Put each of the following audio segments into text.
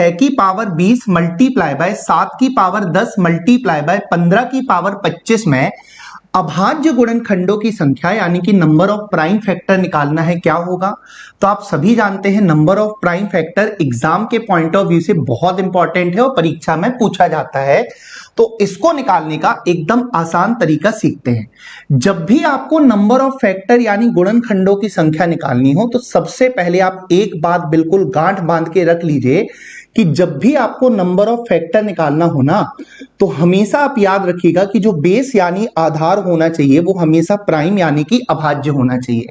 6 की power 20 multiply by 7 की power 10 multiply by 15 की पावर 25 में अभाज्य गुणनखंडों की संख्या यानी कि नंबर ऑफ प्राइम फैक्टर निकालना है, क्या होगा? तो आप सभी जानते हैं number of prime factor exam के पॉइंट ऑफ व्यू से बहुत इंपॉर्टेंट है और परीक्षा में पूछा जाता है। तो इसको निकालने का एकदम आसान तरीका सीखते हैं। जब भी आपको नंबर ऑफ फैक्टर यानी गुणनखंडों की संख्या निकालनी हो तो सबसे पहले आप एक बात बिल्कुल गांठ बांध के रख लीजिए कि जब भी आपको नंबर ऑफ फैक्टर निकालना हो ना तो हमेशा आप याद रखिएगा कि जो बेस यानी आधार होना चाहिए वो हमेशा प्राइम यानी कि अभाज्य होना चाहिए।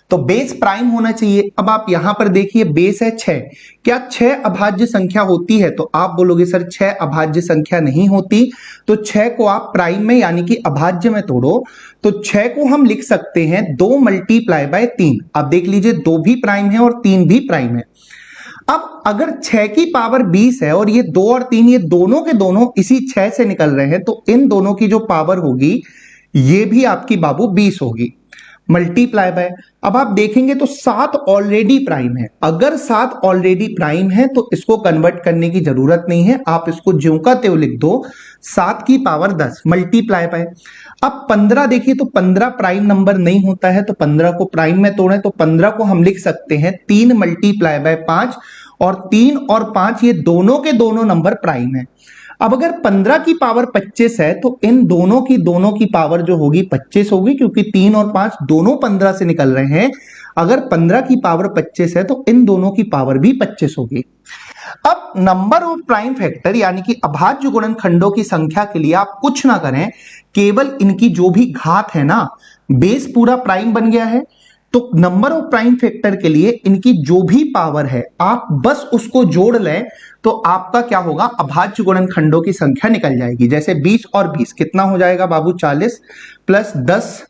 तो बेस प्राइम होना चाहिए। अब आप यहां पर देखिए बेस है 6, क्या 6 अभाज्य संख्या होती है? तो आप बोलोगे सर 6 अभाज्य संख्या नहीं होती। तो 6 को आप प्राइम में यानी कि अभाज्य में तोड़ो तो 6 को हम लिख सकते हैं 2 मल्टीप्लाई बाय 3। अब देख लीजिए 2 भी प्राइम है और 3 भी प्राइम है। अब अगर 6 की पावर 20 है और ये 2 और 3 ये दोनों के दोनों इसी 6 से निकल रहे हैं तो इन दोनों की जो पावर होगी ये भी आपकी बाबू 20 होगी मल्टीप्लाई बाय। अब आप देखेंगे तो 7 ऑलरेडी प्राइम है। अगर 7 ऑलरेडी प्राइम है तो इसको कन्वर्ट करने की जरूरत नहीं है, आप इसको ज्यों का त्यों लिख दो 7 की पावर 10 मल्टीप्लाई बाय। अब 15 देखिए तो 15 प्राइम नंबर नहीं होता है तो 15 को प्राइम में तोड़ें तो 15 को हम लिख सकते हैं 3 मल्टीप्लाई बाय 5 और 3 और 5 ये दोनों के दोनों नंबर प्राइम है। अब अगर 15 की पावर 25 है तो इन दोनों की पावर जो होगी 25 होगी क्योंकि 3 और 5 दोनों 15 से निकल रहे हैं। अगर 15 की पावर 25 है तो इन दोनों की पावर भी 25 होगी। अब नंबर ऑफ प्राइम फैक्टर यानी कि अभाज्य गुणनखंडों की संख्या के लिए आप कुछ ना करें, केवल इनकी जो भी घात है ना, बेस पूरा प्राइम बन गया है तो नंबर ऑफ प्राइम फैक्टर के लिए इनकी जो भी पावर है आप बस उसको जोड़ लें तो आपका क्या होगा, अभाज्य गुणनखंडों की संख्या निकल जाएगी। जैसे 20 और 20 कितना हो जाएगा बाबू 40 प्लस 10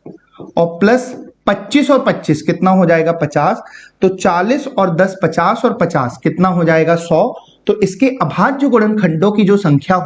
और प्लस 25 और 25 कितना हो जाएगा 50। तो 40 और 10 50 और 50 कितना हो जाएगा 100। तो इसके अभाज्य गुणनखंडों की जो संख्या